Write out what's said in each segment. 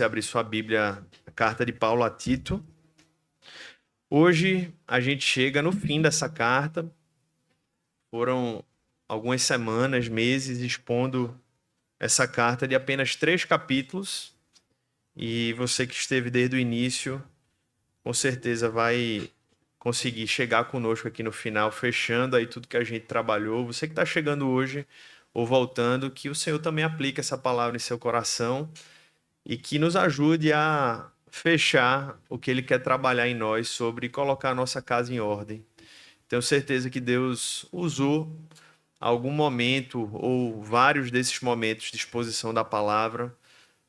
você abrir sua Bíblia, a carta de Paulo a Tito. Hoje a gente chega no fim dessa carta. Foram algumas semanas, meses expondo essa carta de apenas 3 capítulos. E você que esteve desde o início, com certeza vai conseguir chegar conosco aqui no final, fechando aí tudo que a gente trabalhou. Você que está chegando hoje ou voltando, que o Senhor também aplique essa palavra em seu coração e que nos ajude a fechar o que Ele quer trabalhar em nós sobre colocar a nossa casa em ordem. Tenho certeza que Deus usou algum momento ou vários desses momentos de exposição da palavra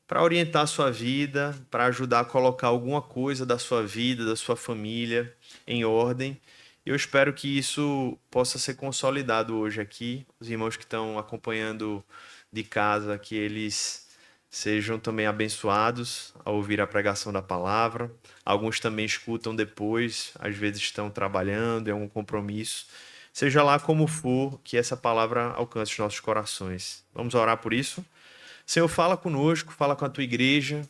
para orientar a sua vida, para ajudar a colocar alguma coisa da sua vida, da sua família em ordem. Eu espero que isso possa ser consolidado hoje aqui. Os irmãos que estão acompanhando de casa, que eles sejam também abençoados ao ouvir a pregação da palavra. Alguns também escutam depois, às vezes estão trabalhando em algum compromisso. Seja lá como for, que essa palavra alcance os nossos corações. Vamos orar por isso? Senhor, fala conosco, fala com a tua igreja,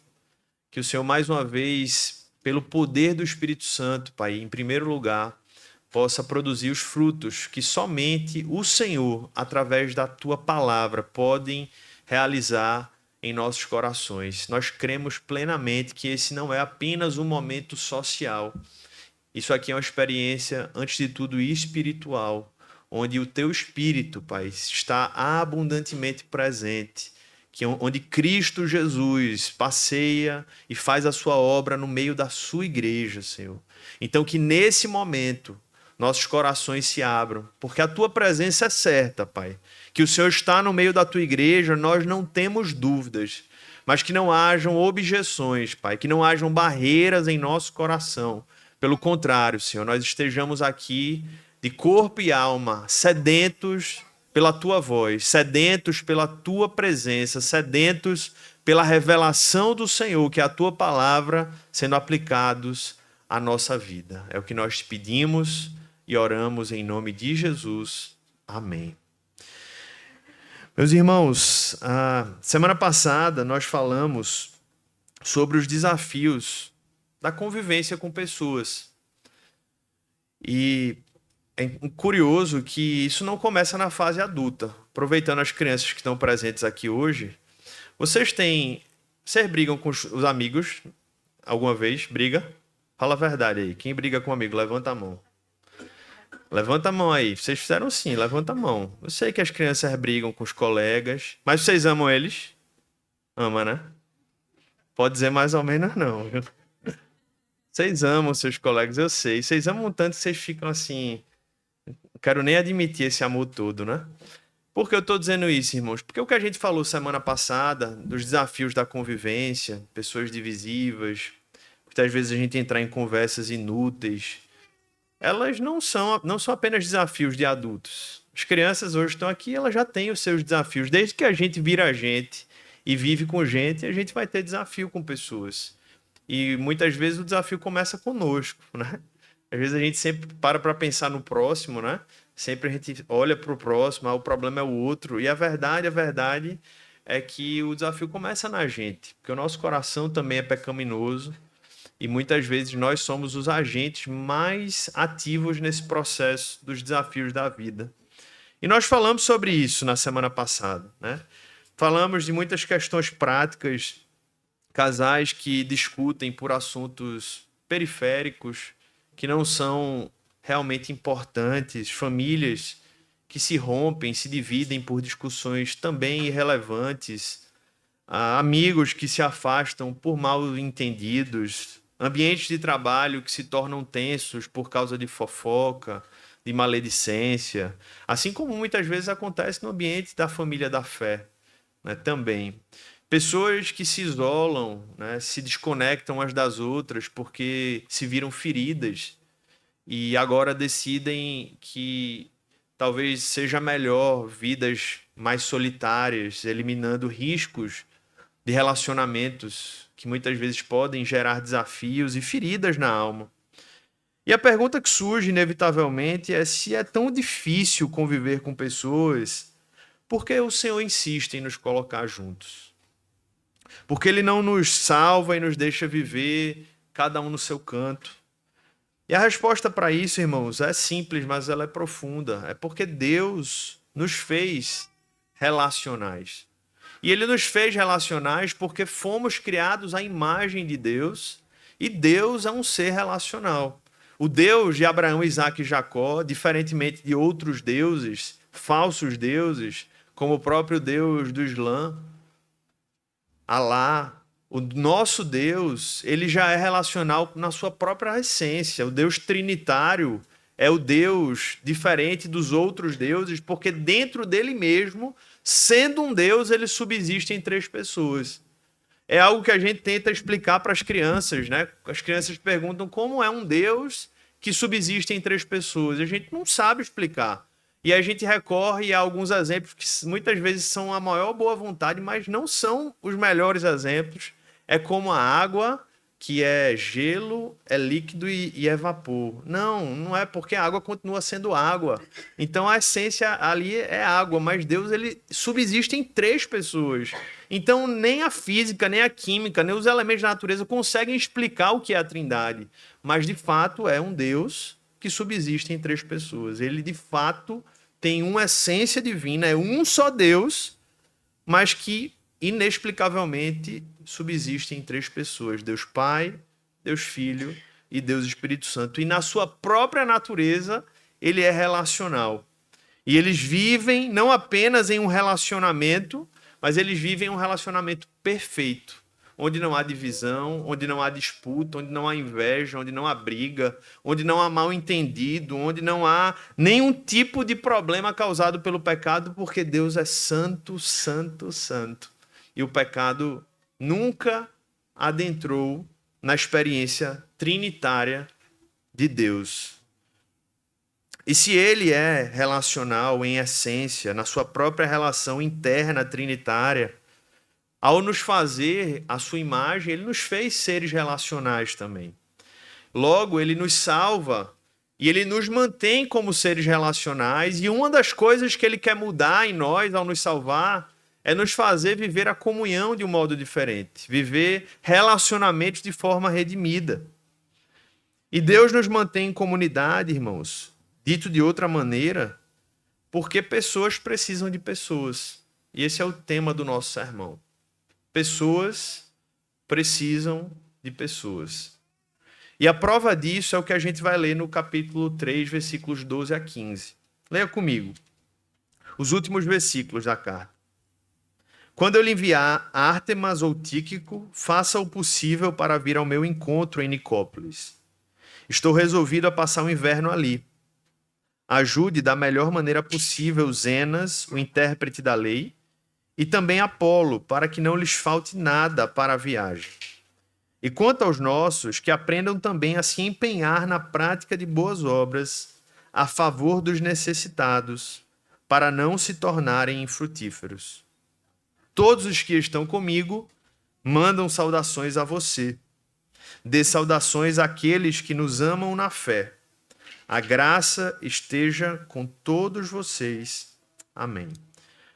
que o Senhor mais uma vez, pelo poder do Espírito Santo, Pai, em primeiro lugar, possa produzir os frutos que somente o Senhor, através da tua palavra, podem realizar em nossos corações. Nós cremos plenamente que esse não é apenas um momento social. Isso aqui é uma experiência, antes de tudo, espiritual, onde o teu Espírito, Pai, está abundantemente presente, onde Cristo Jesus passeia e faz a sua obra no meio da sua igreja, Senhor. Então, que nesse momento nossos corações se abram, porque a tua presença é certa, Pai. Que o Senhor está no meio da tua igreja, nós não temos dúvidas, mas que não hajam objeções, Pai, que não hajam barreiras em nosso coração. Pelo contrário, Senhor, nós estejamos aqui de corpo e alma, sedentos pela tua voz, sedentos pela tua presença, sedentos pela revelação do Senhor, que é a tua palavra sendo aplicados à nossa vida. É o que nós te pedimos e oramos em nome de Jesus. Amém. Meus irmãos, a semana passada nós falamos sobre os desafios da convivência com pessoas. E é curioso que isso não começa na fase adulta. Aproveitando as crianças que estão presentes aqui hoje, vocês brigam com os amigos alguma vez? Briga? Fala a verdade aí. Quem briga com um amigo, levanta a mão. Levanta a mão aí. Vocês fizeram sim, levanta a mão. Eu sei que as crianças brigam com os colegas, mas vocês amam eles? Ama, né? Pode dizer mais ou menos não, viu? Vocês amam seus colegas, eu sei. Vocês amam tanto que vocês ficam assim... Não quero nem admitir esse amor todo, né? Por que eu estou dizendo isso, irmãos? Porque o que a gente falou semana passada, dos desafios da convivência, pessoas divisivas, muitas vezes a gente entrar em conversas inúteis, elas não são apenas desafios de adultos. As crianças hoje estão aqui, elas já têm os seus desafios. Desde que a gente vira gente e vive com gente, a gente vai ter desafio com pessoas. E muitas vezes o desafio começa conosco, né? Às vezes a gente sempre para pensar no próximo, né? Sempre a gente olha para o próximo, o problema é o outro. E a verdade é que o desafio começa na gente, porque o nosso coração também é pecaminoso e muitas vezes nós somos os agentes mais ativos nesse processo dos desafios da vida. E nós falamos sobre isso na semana passada, né? Falamos de muitas questões práticas, casais que discutem por assuntos periféricos, que não são realmente importantes, famílias que se rompem, se dividem por discussões também irrelevantes, amigos que se afastam por mal entendidos, ambientes de trabalho que se tornam tensos por causa de fofoca, de maledicência, assim como muitas vezes acontece no ambiente da família da fé, né, também. Pessoas que se isolam, né, se desconectam umas das outras porque se viram feridas e agora decidem que talvez seja melhor vidas mais solitárias, eliminando riscos de relacionamentos que muitas vezes podem gerar desafios e feridas na alma. E a pergunta que surge inevitavelmente é se é tão difícil conviver com pessoas, por que o Senhor insiste em nos colocar juntos? Porque ele não nos salva e nos deixa viver, cada um no seu canto. E a resposta para isso, irmãos, é simples, mas ela é profunda. É porque Deus nos fez relacionais. E ele nos fez relacionais porque fomos criados à imagem de Deus, e Deus é um ser relacional. O Deus de Abraão, Isaque e Jacó, diferentemente de outros deuses, falsos deuses, como o próprio Deus do Islã, Alá, o nosso Deus, ele já é relacional na sua própria essência. O Deus trinitário é o Deus diferente dos outros deuses, porque dentro dele mesmo, sendo um Deus, ele subsiste em três pessoas. É algo que a gente tenta explicar para as crianças, né? As crianças perguntam como é um Deus que subsiste em três pessoas. A gente não sabe explicar. E a gente recorre a alguns exemplos que muitas vezes são a maior boa vontade, mas não são os melhores exemplos. É como a água, que é gelo, é líquido e é vapor. Não, não é, porque a água continua sendo água. Então a essência ali é água, mas Deus ele subsiste em três pessoas. Então nem a física, nem a química, nem os elementos da natureza conseguem explicar o que é a Trindade. Mas de fato é um Deus que subsiste em três pessoas. Ele de fato tem uma essência divina, é um só Deus, mas que inexplicavelmente subsiste em três pessoas: Deus Pai, Deus Filho e Deus Espírito Santo. E na sua própria natureza, ele é relacional. E eles vivem não apenas em um relacionamento, mas eles vivem um relacionamento perfeito, onde não há divisão, onde não há disputa, onde não há inveja, onde não há briga, onde não há mal entendido, onde não há nenhum tipo de problema causado pelo pecado, porque Deus é santo, santo, santo. E o pecado nunca adentrou na experiência trinitária de Deus. E se ele é relacional em essência, na sua própria relação interna trinitária, ao nos fazer a sua imagem, ele nos fez seres relacionais também. Logo, ele nos salva e ele nos mantém como seres relacionais. E uma das coisas que ele quer mudar em nós ao nos salvar é nos fazer viver a comunhão de um modo diferente, viver relacionamentos de forma redimida. E Deus nos mantém em comunidade, irmãos, dito de outra maneira, porque pessoas precisam de pessoas. E esse é o tema do nosso sermão. Pessoas precisam de pessoas. E a prova disso é o que a gente vai ler no capítulo 3, versículos 12 a 15. Leia comigo os últimos versículos da carta. Quando eu lhe enviar Ártemas ou Tíquico, faça o possível para vir ao meu encontro em Nicópolis. Estou resolvido a passar o inverno ali. Ajude da melhor maneira possível Zenas, o intérprete da lei, e também Apolo, para que não lhes falte nada para a viagem. E quanto aos nossos, que aprendam também a se empenhar na prática de boas obras, a favor dos necessitados, para não se tornarem infrutíferos. Todos os que estão comigo mandam saudações a você. Dê saudações àqueles que nos amam na fé. A graça esteja com todos vocês. Amém.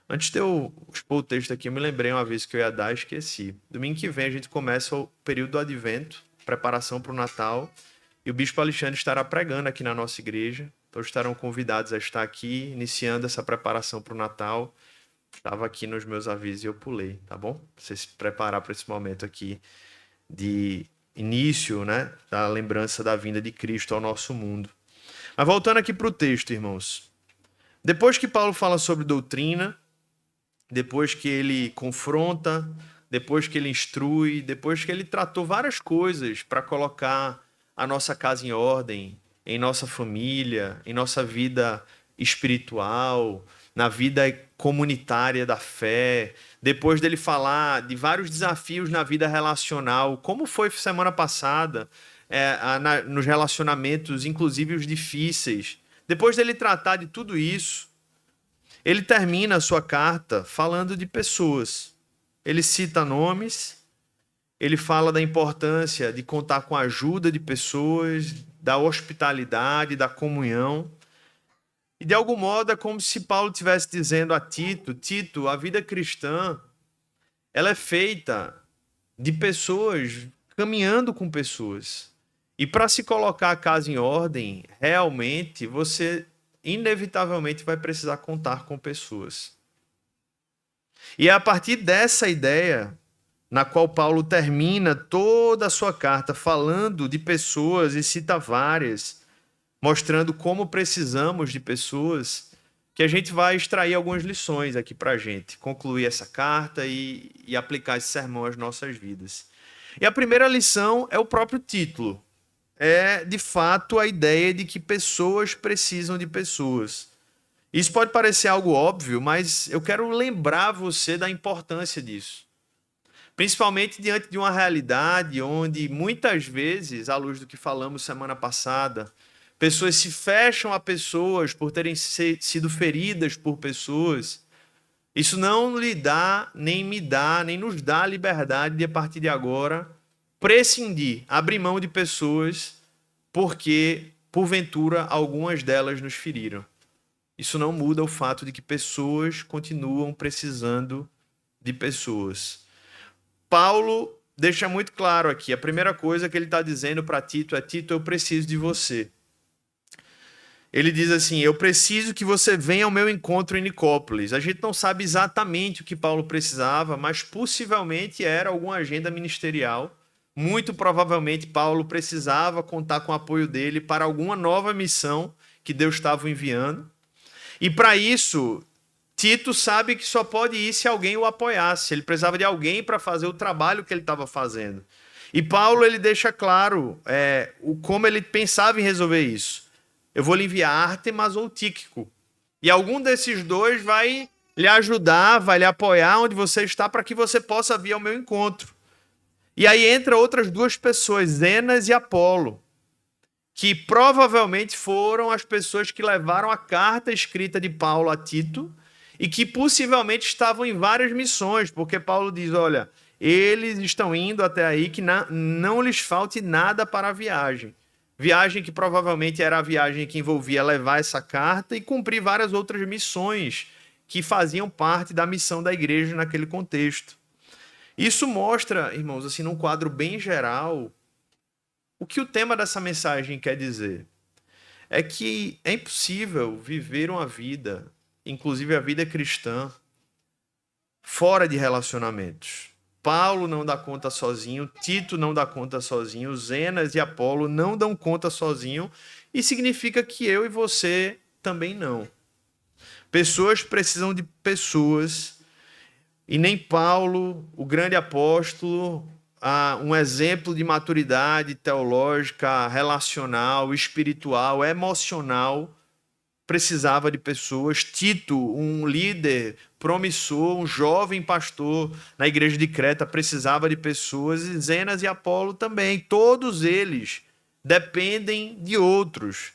Antes de eu expor o texto aqui, eu me lembrei uma vez que eu ia dar e esqueci. Domingo que vem a gente começa o período do Advento, preparação para o Natal, e o Bispo Alexandre estará pregando aqui na nossa igreja. Todos estarão convidados a estar aqui, iniciando essa preparação para o Natal. Estava aqui nos meus avisos e eu pulei, tá bom? Pra você se preparar para esse momento aqui de início, né, da lembrança da vinda de Cristo ao nosso mundo. Mas voltando aqui para o texto, irmãos. Depois que Paulo fala sobre doutrina, depois que ele confronta, depois que ele instrui, depois que ele tratou várias coisas para colocar a nossa casa em ordem, em nossa família, em nossa vida espiritual, na vida comunitária da fé, depois dele falar de vários desafios na vida relacional, como foi semana passada, nos relacionamentos, inclusive os difíceis. Depois dele tratar de tudo isso, ele termina a sua carta falando de pessoas. Ele cita nomes, ele fala da importância de contar com a ajuda de pessoas, da hospitalidade, da comunhão. E de algum modo é como se Paulo estivesse dizendo a Tito: Tito, a vida cristã, ela é feita de pessoas, caminhando com pessoas. E para se colocar a casa em ordem, realmente você inevitavelmente vai precisar contar com pessoas. E é a partir dessa ideia na qual Paulo termina toda a sua carta falando de pessoas e cita várias, mostrando como precisamos de pessoas, que a gente vai extrair algumas lições aqui para a gente, concluir essa carta e aplicar esse sermão às nossas vidas. E a primeira lição é o próprio título. É, de fato, a ideia de que pessoas precisam de pessoas. Isso pode parecer algo óbvio, mas eu quero lembrar você da importância disso. Principalmente diante de uma realidade onde, muitas vezes, à luz do que falamos semana passada, pessoas se fecham a pessoas por terem sido feridas por pessoas. Isso não lhe dá, nem me dá, nem nos dá a liberdade de, a partir de agora, prescindir, abrir mão de pessoas, porque, porventura, algumas delas nos feriram. Isso não muda o fato de que pessoas continuam precisando de pessoas. Paulo deixa muito claro aqui, a primeira coisa que ele está dizendo para Tito é: Tito, eu preciso de você. Ele diz assim: eu preciso que você venha ao meu encontro em Nicópolis. A gente não sabe exatamente o que Paulo precisava, mas possivelmente era alguma agenda ministerial. Muito provavelmente Paulo precisava contar com o apoio dele para alguma nova missão que Deus estava enviando. E para isso, Tito sabe que só pode ir se alguém o apoiasse. Ele precisava de alguém para fazer o trabalho que ele estava fazendo. E Paulo ele deixa claro como ele pensava em resolver isso. Eu vou lhe enviar Ártemas ou Tíquico. E algum desses dois vai lhe ajudar, vai lhe apoiar onde você está para que você possa vir ao meu encontro. E aí entra outras duas pessoas, Zenas e Apolo, que provavelmente foram as pessoas que levaram a carta escrita de Paulo a Tito e que possivelmente estavam em várias missões, porque Paulo diz, olha, eles estão indo até aí que não lhes falte nada para a viagem. Viagem que provavelmente era a viagem que envolvia levar essa carta e cumprir várias outras missões que faziam parte da missão da igreja naquele contexto. Isso mostra, irmãos, assim, num quadro bem geral, o que o tema dessa mensagem quer dizer. É que é impossível viver uma vida, inclusive a vida cristã, fora de relacionamentos. Paulo não dá conta sozinho, Tito não dá conta sozinho, Zenas e Apolo não dão conta sozinho, e significa que eu e você também não. Pessoas precisam de pessoas, e nem Paulo, o grande apóstolo, um exemplo de maturidade teológica, relacional, espiritual, emocional, precisava de pessoas. Tito, um líder promissor, um jovem pastor na igreja de Creta, precisava de pessoas. E Zenas e Apolo também. Todos eles dependem de outros.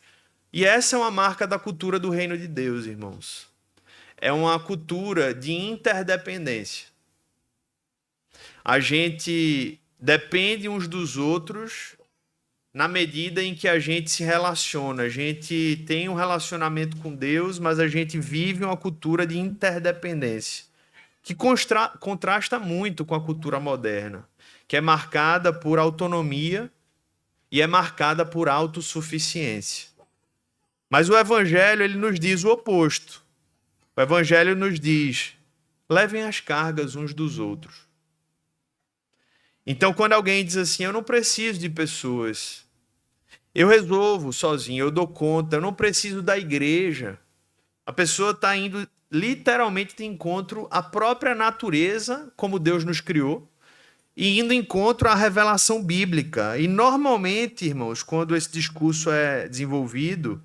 E essa é uma marca da cultura do reino de Deus, irmãos. É uma cultura de interdependência. A gente depende uns dos outros na medida em que a gente se relaciona. A gente tem um relacionamento com Deus, mas a gente vive uma cultura de interdependência, que contrasta muito com a cultura moderna, que é marcada por autonomia e é marcada por autossuficiência. Mas o Evangelho ele nos diz o oposto. O Evangelho nos diz: levem as cargas uns dos outros. Então, quando alguém diz assim, eu não preciso de pessoas, eu resolvo sozinho, eu dou conta, eu não preciso da igreja, a pessoa está indo literalmente de encontro à própria natureza, como Deus nos criou, e indo de encontro à revelação bíblica. E normalmente, irmãos, quando esse discurso é desenvolvido,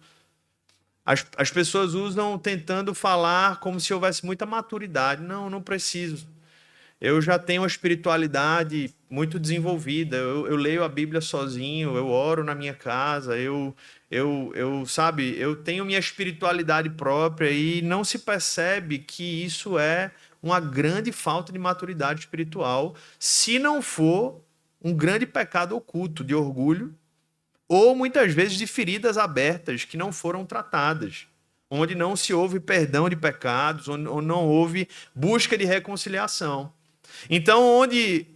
as pessoas usam tentando falar como se houvesse muita maturidade. Não, não preciso. Eu já tenho uma espiritualidade muito desenvolvida. Eu leio a Bíblia sozinho, eu oro na minha casa, sabe, eu tenho minha espiritualidade própria e não se percebe que isso é uma grande falta de maturidade espiritual, se não for um grande pecado oculto de orgulho ou muitas vezes de feridas abertas que não foram tratadas, onde não se houve perdão de pecados, onde não houve busca de reconciliação. Então,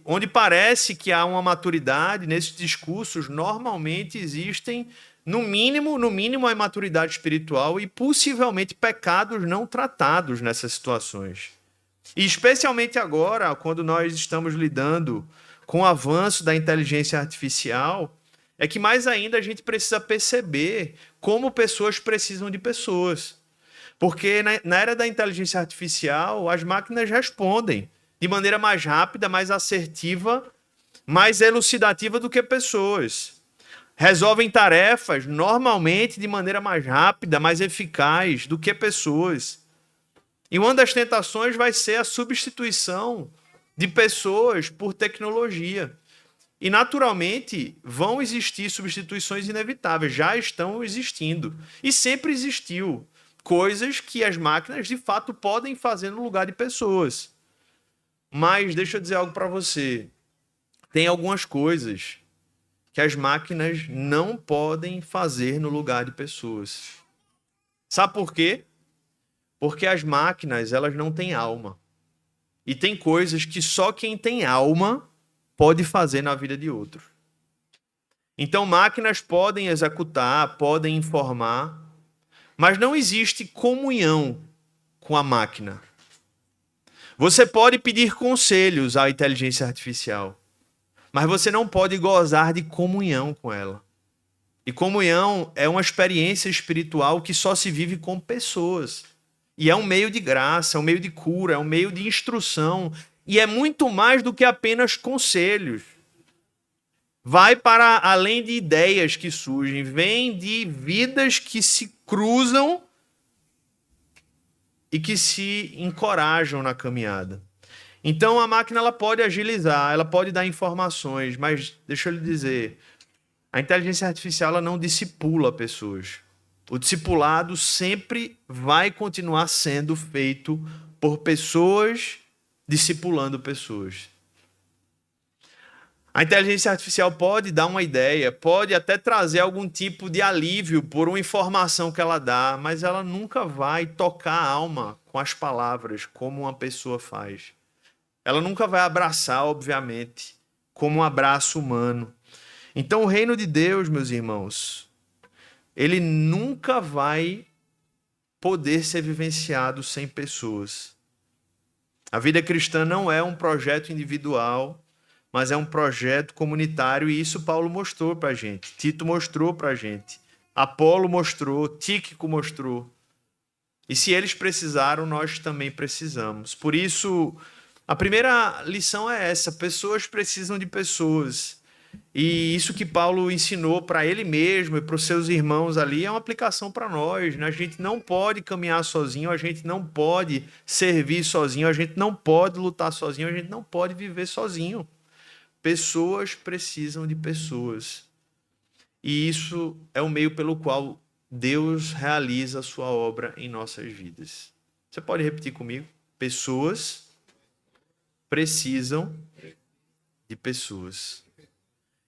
onde parece que há uma maturidade, nesses discursos, normalmente existem, no mínimo, a imaturidade espiritual e possivelmente pecados não tratados nessas situações. E especialmente agora, quando nós estamos lidando com o avanço da inteligência artificial, é que mais ainda a gente precisa perceber como pessoas precisam de pessoas. Porque na era da inteligência artificial, as máquinas respondem de maneira mais rápida, mais assertiva, mais elucidativa do que pessoas. Resolvem tarefas normalmente de maneira mais rápida, mais eficaz do que pessoas. E uma das tentações vai ser a substituição de pessoas por tecnologia. E, naturalmente, vão existir substituições inevitáveis, já estão existindo. E sempre existiu coisas que as máquinas, de fato, podem fazer no lugar de pessoas. Mas, deixa eu dizer algo para você. Tem algumas coisas que as máquinas não podem fazer no lugar de pessoas. Sabe por quê? Porque as máquinas, elas não têm alma. E tem coisas que só quem tem alma pode fazer na vida de outro. Então, máquinas podem executar, podem informar, mas não existe comunhão com a máquina. Você pode pedir conselhos à inteligência artificial, mas você não pode gozar de comunhão com ela. E comunhão é uma experiência espiritual que só se vive com pessoas. E é um meio de graça, é um meio de cura, é um meio de instrução. E é muito mais do que apenas conselhos. Vai para além de ideias que surgem, vem de vidas que se cruzam e que se encorajam na caminhada. Então a máquina ela pode agilizar, ela pode dar informações, mas deixa eu lhe dizer, a inteligência artificial ela não discipula pessoas. O discipulado sempre vai continuar sendo feito por pessoas discipulando pessoas. A inteligência artificial pode dar uma ideia, pode até trazer algum tipo de alívio por uma informação que ela dá, mas ela nunca vai tocar a alma com as palavras como uma pessoa faz. Ela nunca vai abraçar, obviamente, como um abraço humano. Então, o reino de Deus, meus irmãos, ele nunca vai poder ser vivenciado sem pessoas. A vida cristã não é um projeto individual, mas é um projeto comunitário, e isso Paulo mostrou para a gente, Tito mostrou para a gente, Apolo mostrou, Tíquico mostrou. E se eles precisaram, nós também precisamos. Por isso, a primeira lição é essa: pessoas precisam de pessoas. E isso que Paulo ensinou para ele mesmo e para os seus irmãos ali é uma aplicação para nós, né? A gente não pode caminhar sozinho, a gente não pode servir sozinho, a gente não pode lutar sozinho, a gente não pode viver sozinho. Pessoas precisam de pessoas. E isso é o meio pelo qual Deus realiza a sua obra em nossas vidas. Você pode repetir comigo? Pessoas precisam de pessoas.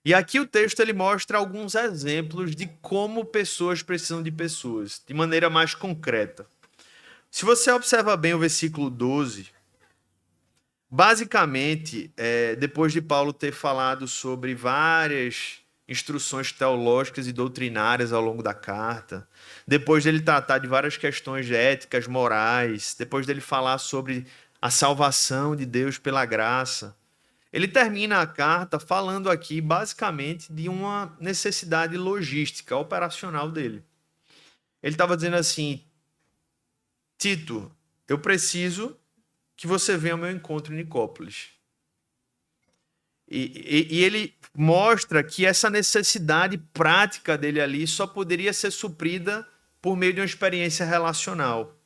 E aqui o texto ele mostra alguns exemplos de como pessoas precisam de pessoas, de maneira mais concreta. Se você observa bem o versículo 12, basicamente, depois de Paulo ter falado sobre várias instruções teológicas e doutrinárias ao longo da carta, depois dele tratar de várias questões éticas, morais, depois dele falar sobre a salvação de Deus pela graça, ele termina a carta falando aqui basicamente de uma necessidade logística, operacional dele. Ele estava dizendo assim: Tito, eu preciso que você venha ao meu encontro em Nicópolis. E ele mostra que essa necessidade prática dele ali só poderia ser suprida por meio de uma experiência relacional.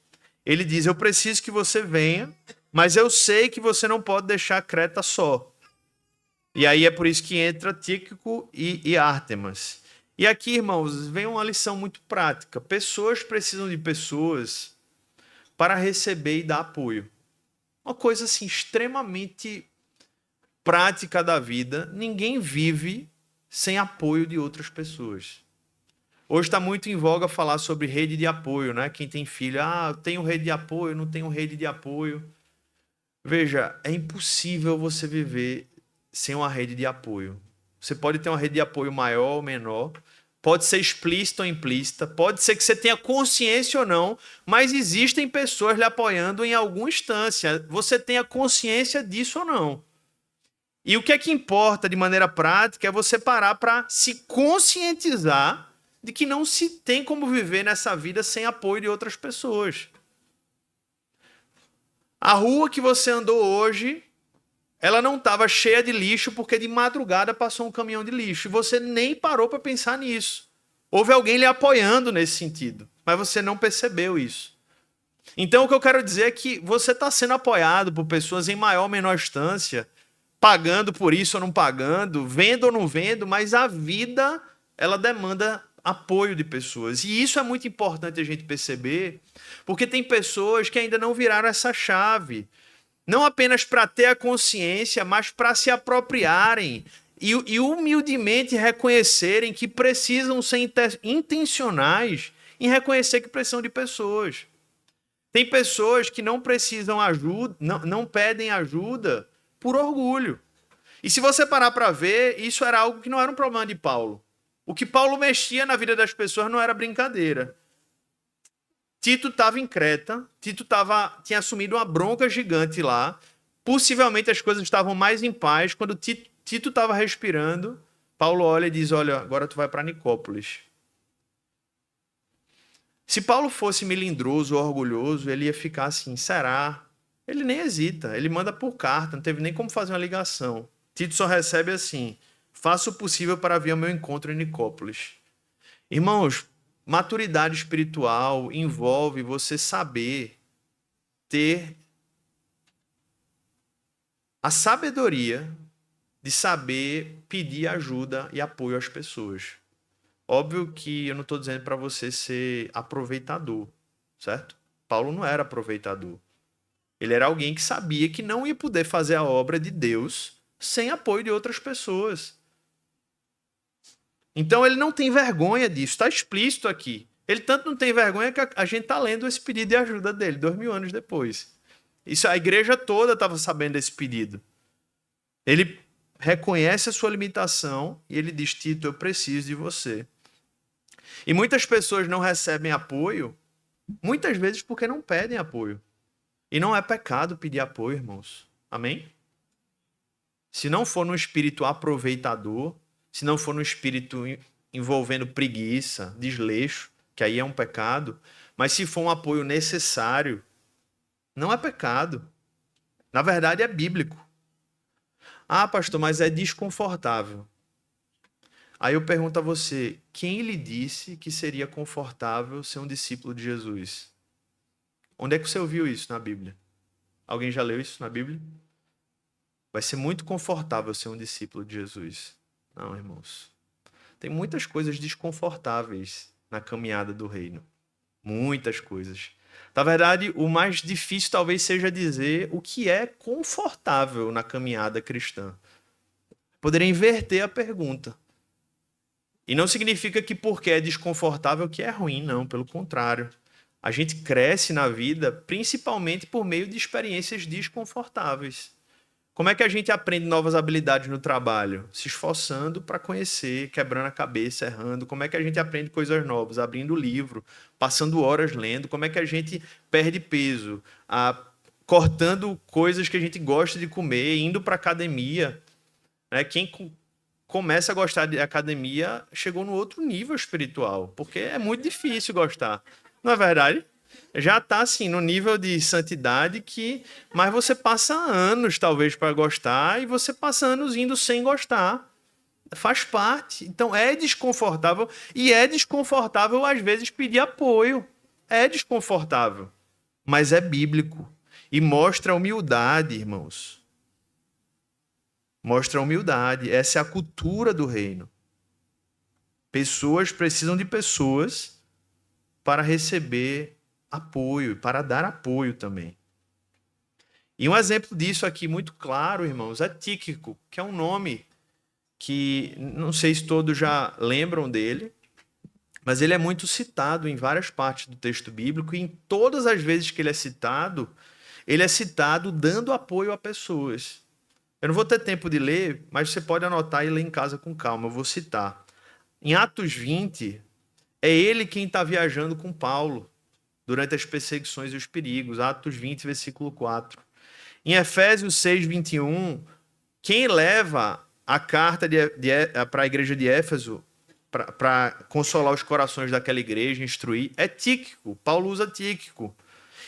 Ele diz: eu preciso que você venha, mas eu sei que você não pode deixar Creta só. E aí é por isso que entra Tíquico e Ártemas. E aqui, irmãos, vem uma lição muito prática. Pessoas precisam de pessoas para receber e dar apoio. Uma coisa assim extremamente prática da vida. Ninguém vive sem apoio de outras pessoas. Hoje está muito em voga falar sobre rede de apoio, né? Quem tem filho, eu tenho rede de apoio, não tenho rede de apoio. Veja, é impossível você viver sem uma rede de apoio. Você pode ter uma rede de apoio maior ou menor, pode ser explícita ou implícita, pode ser que você tenha consciência ou não, mas existem pessoas lhe apoiando em alguma instância. Você tenha consciência disso ou não. E o que é que importa de maneira prática é você parar para se conscientizar de que não se tem como viver nessa vida sem apoio de outras pessoas. A rua que você andou hoje, ela não estava cheia de lixo porque de madrugada passou um caminhão de lixo e você nem parou para pensar nisso. Houve alguém lhe apoiando nesse sentido, mas você não percebeu isso. Então o que eu quero dizer é que você está sendo apoiado por pessoas em maior ou menor instância, pagando por isso ou não pagando, vendo ou não vendo, mas a vida ela demanda apoio de pessoas. E isso é muito importante a gente perceber, porque tem pessoas que ainda não viraram essa chave. Não apenas para ter a consciência, mas para se apropriarem e humildemente reconhecerem que precisam ser intencionais em reconhecer que precisam de pessoas. Tem pessoas que não precisam ajuda, não pedem ajuda por orgulho. E se você parar para ver, isso era algo que não era um problema de Paulo. O que Paulo mexia na vida das pessoas não era brincadeira. Tito estava em Creta, tinha assumido uma bronca gigante lá. Possivelmente as coisas estavam mais em paz. Quando Tito estava respirando, Paulo olha e diz, olha, agora tu vai para Nicópolis. Se Paulo fosse melindroso ou orgulhoso, ele ia ficar assim, será? Ele nem hesita, ele manda por carta, não teve nem como fazer uma ligação. Tito só recebe assim, faça o possível para vir ao meu encontro em Nicópolis. Irmãos, maturidade espiritual envolve você saber ter a sabedoria de saber pedir ajuda e apoio às pessoas. Óbvio que eu não estou dizendo para você ser aproveitador, certo? Paulo não era aproveitador. Ele era alguém que sabia que não ia poder fazer a obra de Deus sem apoio de outras pessoas. Então ele não tem vergonha disso, está explícito aqui. Ele tanto não tem vergonha que a gente está lendo esse pedido de ajuda dele, 2000 anos depois. Isso, a igreja toda estava sabendo desse pedido. Ele reconhece a sua limitação e ele diz, Tito, eu preciso de você. E muitas pessoas não recebem apoio, muitas vezes porque não pedem apoio. E não é pecado pedir apoio, irmãos. Amém? Se não for no espírito aproveitador, se não for no espírito envolvendo preguiça, desleixo, que aí é um pecado, mas se for um apoio necessário, não é pecado. Na verdade, é bíblico. Ah, pastor, mas é desconfortável. Aí eu pergunto a você, quem lhe disse que seria confortável ser um discípulo de Jesus? Onde é que você ouviu isso na Bíblia? Alguém já leu isso na Bíblia? Vai ser muito confortável ser um discípulo de Jesus. Não, irmãos. Tem muitas coisas desconfortáveis na caminhada do reino. Muitas coisas. Na verdade, o mais difícil talvez seja dizer o que é confortável na caminhada cristã. Poderia inverter a pergunta. E não significa que porque é desconfortável que é ruim, não. Pelo contrário. A gente cresce na vida principalmente por meio de experiências desconfortáveis. Como é que a gente aprende novas habilidades no trabalho? Se esforçando para conhecer, quebrando a cabeça, errando. Como é que a gente aprende coisas novas? Abrindo livro, passando horas lendo. Como é que a gente perde peso? Cortando coisas que a gente gosta de comer, indo para academia. Quem começa a gostar de academia chegou no outro nível espiritual, porque é muito difícil gostar. Não é verdade? Já está assim no nível de santidade mas você passa anos talvez para gostar e você passa anos indo sem gostar. Faz parte. Então é desconfortável e é desconfortável às vezes pedir apoio. É desconfortável, mas é bíblico e mostra humildade, irmãos. Mostra humildade. Essa é a cultura do reino. Pessoas precisam de pessoas para receber apoio, para dar apoio também. E um exemplo disso aqui muito claro, irmãos, é Tíquico, que é um nome que não sei se todos já lembram dele, mas ele é muito citado em várias partes do texto bíblico e em todas as vezes que ele é citado, ele é citado dando apoio a pessoas. Eu não vou ter tempo de ler, mas você pode anotar e ler em casa com calma, eu vou citar. Em Atos 20, é ele quem está viajando com Paulo durante as perseguições e os perigos. Atos 20, versículo 4. Em Efésios 6, 21, quem leva a carta para a igreja de Éfeso, para consolar os corações daquela igreja, instruir, é Tíquico. Paulo usa Tíquico.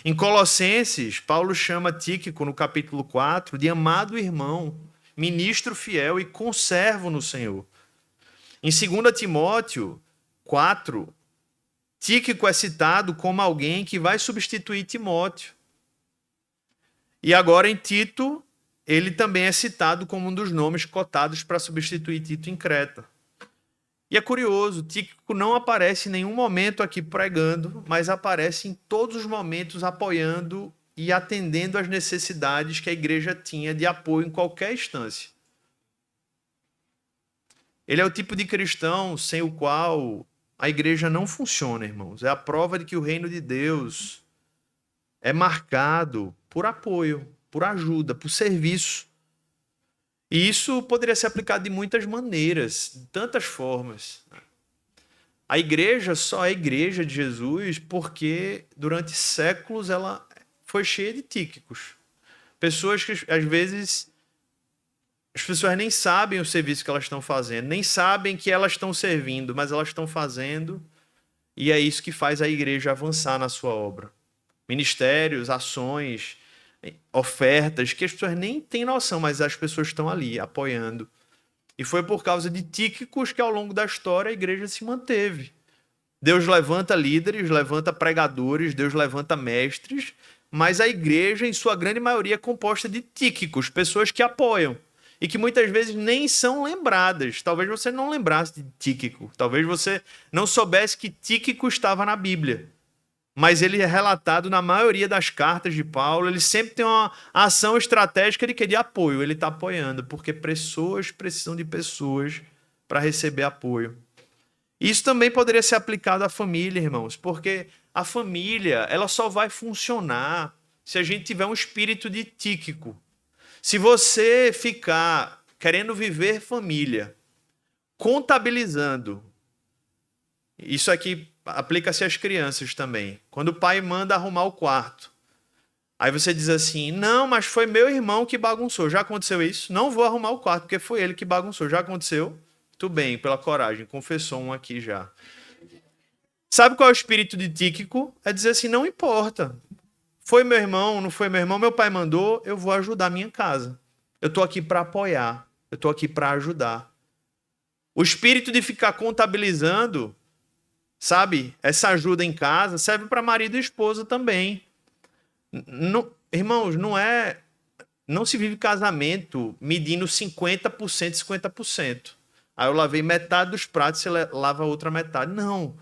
Em Colossenses, Paulo chama Tíquico, no capítulo 4, de amado irmão, ministro fiel e conservo no Senhor. Em 2 Timóteo 4, Tíquico é citado como alguém que vai substituir Timóteo. E agora em Tito, ele também é citado como um dos nomes cotados para substituir Tito em Creta. E é curioso, Tíquico não aparece em nenhum momento aqui pregando, mas aparece em todos os momentos apoiando e atendendo às necessidades que a igreja tinha de apoio em qualquer instância. Ele é o tipo de cristão sem o qual a igreja não funciona, irmãos. É a prova de que o reino de Deus é marcado por apoio, por ajuda, por serviço. E isso poderia ser aplicado de muitas maneiras, de tantas formas. A igreja só é igreja de Jesus porque durante séculos ela foi cheia de Tíquicos. Pessoas que às vezes as pessoas nem sabem o serviço que elas estão fazendo, nem sabem que elas estão servindo, mas elas estão fazendo, e é isso que faz a igreja avançar na sua obra. Ministérios, ações, ofertas, que as pessoas nem têm noção, mas as pessoas estão ali apoiando. E foi por causa de Tíquicos que ao longo da história a igreja se manteve. Deus levanta líderes, levanta pregadores, Deus levanta mestres, mas a igreja, em sua grande maioria, é composta de Tíquicos, pessoas que apoiam e que muitas vezes nem são lembradas. Talvez você não lembrasse de Tíquico, talvez você não soubesse que Tíquico estava na Bíblia. Mas ele é relatado na maioria das cartas de Paulo, ele sempre tem uma ação estratégica de apoio, ele está apoiando, porque pessoas precisam de pessoas para receber apoio. Isso também poderia ser aplicado à família, irmãos, porque a família ela só vai funcionar se a gente tiver um espírito de Tíquico. Se você ficar querendo viver família, contabilizando, isso aqui aplica-se às crianças também. Quando o pai manda arrumar o quarto, aí você diz assim, não, mas foi meu irmão que bagunçou. Já aconteceu isso? Não vou arrumar o quarto, porque foi ele que bagunçou. Já aconteceu? Tudo bem, pela coragem. Confessou um aqui já. Sabe qual é o espírito de Tíquico? É dizer assim, não importa. Foi meu irmão, não foi meu irmão, meu pai mandou, eu vou ajudar a minha casa. Eu estou aqui para apoiar. Eu estou aqui para ajudar. O espírito de ficar contabilizando, sabe? Essa ajuda em casa serve para marido e esposa também. Não, irmãos, não se vive casamento medindo 50% e 50%. Aí eu lavei metade dos pratos, você lava a outra metade. Não.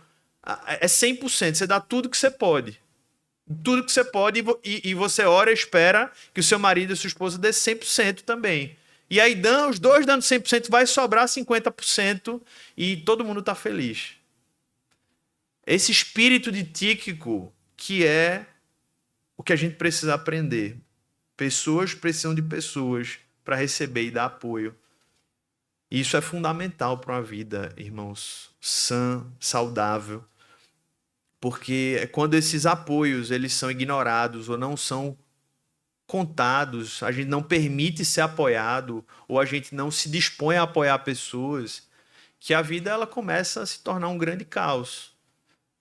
É 100%. Você dá tudo que você pode. Tudo que você pode e você ora e espera que o seu marido e a sua esposa dê 100% também. E aí os dois dando 100%, vai sobrar 50% e todo mundo está feliz. Esse espírito de Tíquico que é o que a gente precisa aprender. Pessoas precisam de pessoas para receber e dar apoio. Isso é fundamental para uma vida, irmãos, sã, saudável. Porque quando esses apoios eles são ignorados ou não são contados, a gente não permite ser apoiado ou a gente não se dispõe a apoiar pessoas, que a vida ela começa a se tornar um grande caos.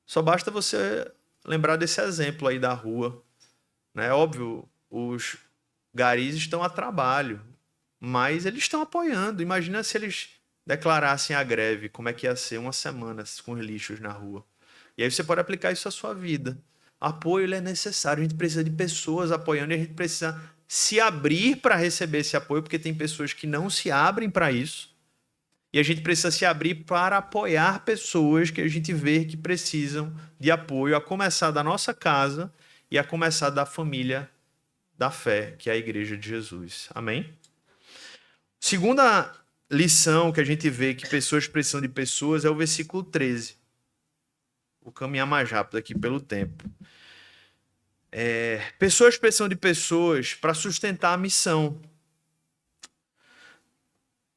Só basta você lembrar desse exemplo aí da rua. É óbvio, os garis estão a trabalho, mas eles estão apoiando. Imagina se eles declarassem a greve, como é que ia ser uma semana com os lixos na rua. E aí você pode aplicar isso à sua vida. Apoio ele é necessário, a gente precisa de pessoas apoiando e a gente precisa se abrir para receber esse apoio, porque tem pessoas que não se abrem para isso. E a gente precisa se abrir para apoiar pessoas que a gente vê que precisam de apoio, a começar da nossa casa e a começar da família da fé, que é a Igreja de Jesus. Amém? Segunda lição que a gente vê que pessoas precisam de pessoas é o versículo 13. Vou caminhar mais rápido aqui pelo tempo. Pessoas precisam de pessoas para sustentar a missão.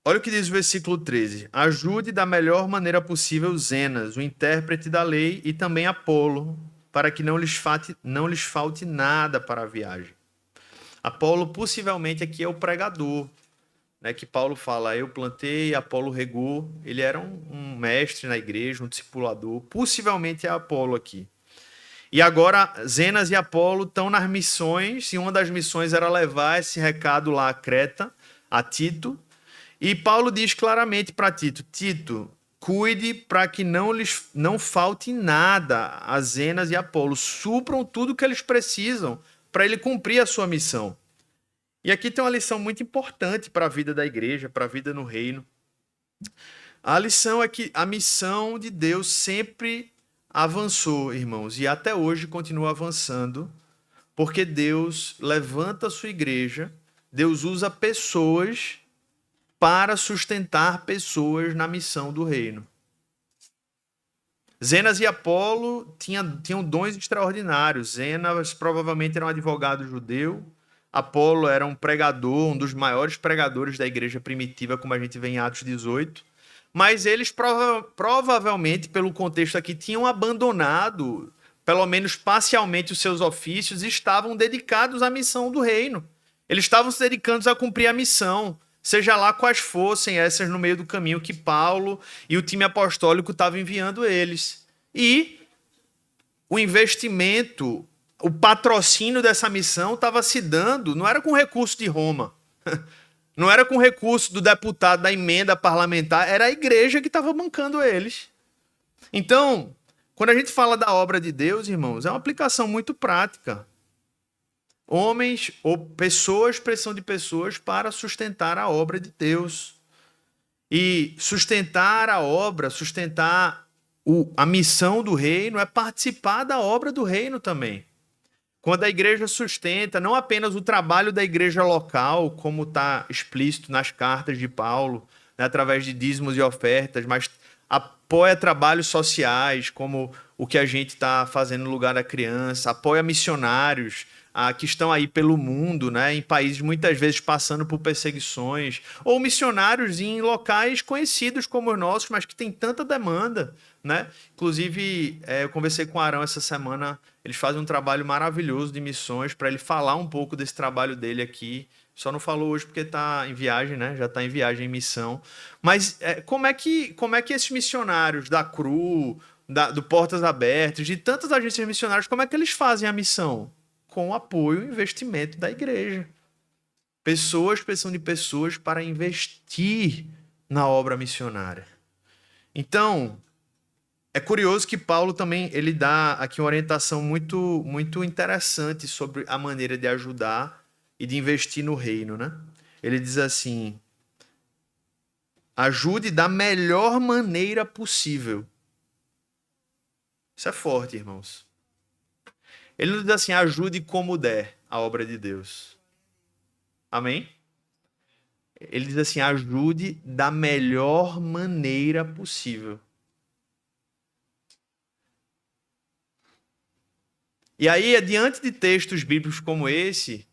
Olha o que diz o versículo 13. Ajude da melhor maneira possível Zenas, o intérprete da lei, e também Apolo, para que não lhes falte nada para a viagem. Apolo possivelmente aqui é o pregador, né, que Paulo fala, eu plantei, Apolo regou. Ele era um mestre na igreja, um discipulador. Possivelmente é Apolo aqui. E agora Zenas e Apolo estão nas missões, e uma das missões era levar esse recado lá a Creta, a Tito. E Paulo diz claramente para Tito, Tito, cuide para que não falte nada a Zenas e Apolo. Supram tudo que eles precisam para ele cumprir a sua missão. E aqui tem uma lição muito importante para a vida da igreja, para a vida no reino. A lição é que a missão de Deus sempre avançou, irmãos, e até hoje continua avançando, porque Deus levanta a sua igreja, Deus usa pessoas para sustentar pessoas na missão do reino. Zenas e Apolo tinham dons extraordinários. Zenas provavelmente era um advogado judeu, Apolo era um pregador, um dos maiores pregadores da igreja primitiva, como a gente vê em Atos 18. Mas eles provavelmente, pelo contexto aqui, tinham abandonado, pelo menos parcialmente, os seus ofícios e estavam dedicados à missão do reino. Eles estavam se dedicando a cumprir a missão, seja lá quais fossem essas no meio do caminho que Paulo e o time apostólico estavam enviando eles. E o investimento, o patrocínio dessa missão estava se dando, não era com recurso de Roma, não era com recurso do deputado da emenda parlamentar, era a igreja que estava bancando eles. Então, quando a gente fala da obra de Deus, irmãos, é uma aplicação muito prática. Homens ou pessoas precisam de pessoas para sustentar a obra de Deus. E sustentar a obra, sustentar a missão do reino é participar da obra do reino também. Quando a igreja sustenta não apenas o trabalho da igreja local, como está explícito nas cartas de Paulo, né, através de dízimos e ofertas, mas apoia trabalhos sociais, como o que a gente está fazendo no lugar da criança, apoia missionários que estão aí pelo mundo, né, em países muitas vezes passando por perseguições, ou missionários em locais conhecidos como os nossos, mas que tem tanta demanda, né? Inclusive, eu conversei com o Arão essa semana, eles fazem um trabalho maravilhoso de missões, para ele falar um pouco desse trabalho dele aqui. Só não falou hoje porque está em viagem, né? Já está em viagem, em missão. Mas como é que esses missionários da CRU, do Portas Abertas, de tantas agências missionárias, como é que eles fazem a missão? Com o apoio e investimento da igreja. Pessoas precisam de pessoas para investir na obra missionária. Então, é curioso que Paulo também ele dá aqui uma orientação muito, muito interessante sobre a maneira de ajudar e de investir no reino, né? Ele diz assim, ajude da melhor maneira possível. Isso é forte, irmãos. Ele não diz assim, ajude como der a obra de Deus. Amém? Ele diz assim, ajude da melhor maneira possível. E aí, diante de textos bíblicos como esse,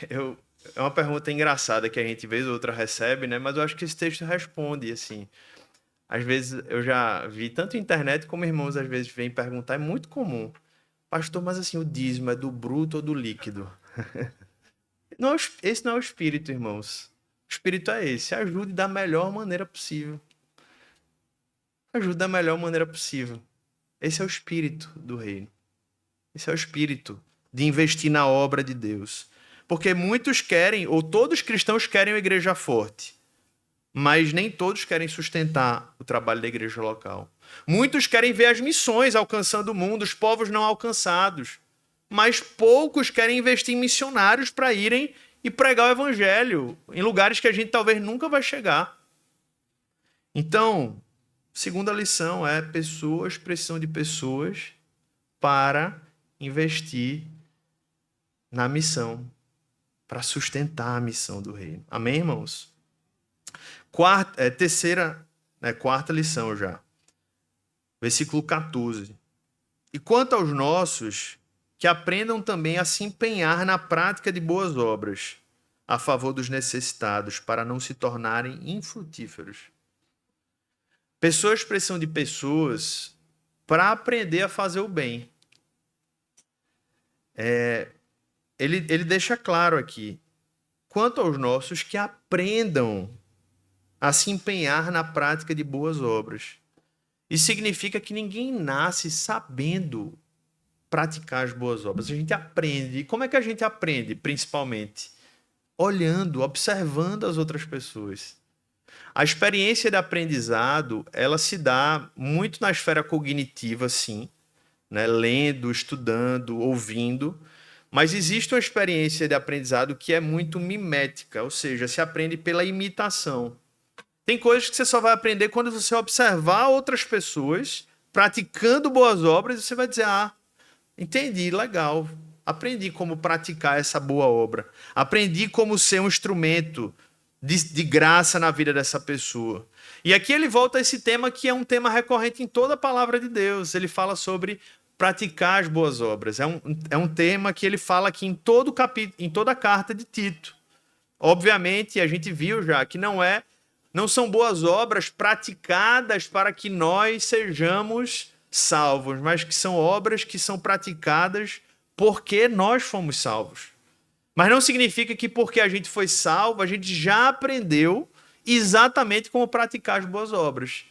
é uma pergunta engraçada que a gente vez ou outra recebe, né? Mas eu acho que esse texto responde, assim. Às vezes eu já vi tanto internet como irmãos às vezes vêm perguntar, é muito comum. Pastor, mas assim, o dízimo é do bruto ou do líquido? Não, esse não é o espírito, irmãos. O espírito é esse. Ajude da melhor maneira possível. Ajude da melhor maneira possível. Esse é o espírito do reino. Esse é o espírito de investir na obra de Deus. Porque muitos querem, ou todos os cristãos querem uma igreja forte. Mas nem todos querem sustentar o trabalho da igreja local. Muitos querem ver as missões alcançando o mundo, os povos não alcançados. Mas poucos querem investir em missionários para irem e pregar o evangelho em lugares que a gente talvez nunca vai chegar. Então, segunda lição é pessoas precisam de pessoas para investir na missão, para sustentar a missão do reino. Amém, irmãos? Quarta lição já. Versículo 14. E quanto aos nossos, que aprendam também a se empenhar na prática de boas obras a favor dos necessitados, para não se tornarem infrutíferos. Pessoas precisam de pessoas para aprender a fazer o bem. Ele deixa claro aqui, quanto aos nossos, que aprendam a se empenhar na prática de boas obras. Isso significa que ninguém nasce sabendo praticar as boas obras. A gente aprende. E como é que a gente aprende, principalmente? Olhando, observando as outras pessoas. A experiência de aprendizado, ela se dá muito na esfera cognitiva, sim, né? Lendo, estudando, ouvindo. Mas existe uma experiência de aprendizado que é muito mimética, ou seja, se aprende pela imitação. Tem coisas que você só vai aprender quando você observar outras pessoas praticando boas obras e você vai dizer, entendi, legal. Aprendi como praticar essa boa obra. Aprendi como ser um instrumento de graça na vida dessa pessoa. E aqui ele volta a esse tema que é um tema recorrente em toda a palavra de Deus. Ele fala sobre praticar as boas obras. É um tema que ele fala aqui em todo capítulo, em toda a carta de Tito. Obviamente, a gente viu já que não são boas obras praticadas para que nós sejamos salvos, mas que são obras que são praticadas porque nós fomos salvos. Mas não significa que porque a gente foi salvo, a gente já aprendeu exatamente como praticar as boas obras.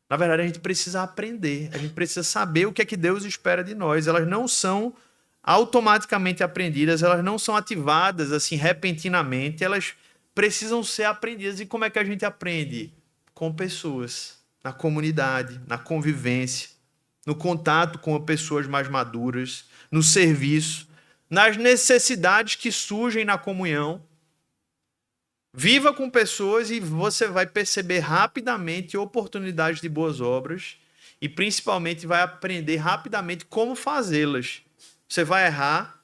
Na verdade, a gente precisa aprender, a gente precisa saber o que é que Deus espera de nós. Elas não são automaticamente aprendidas, elas não são ativadas assim repentinamente, elas precisam ser aprendidas. E como é que a gente aprende? Com pessoas, na comunidade, na convivência, no contato com pessoas mais maduras, no serviço, nas necessidades que surgem na comunhão. Viva com pessoas e você vai perceber rapidamente oportunidades de boas obras e principalmente vai aprender rapidamente como fazê-las. Você vai errar,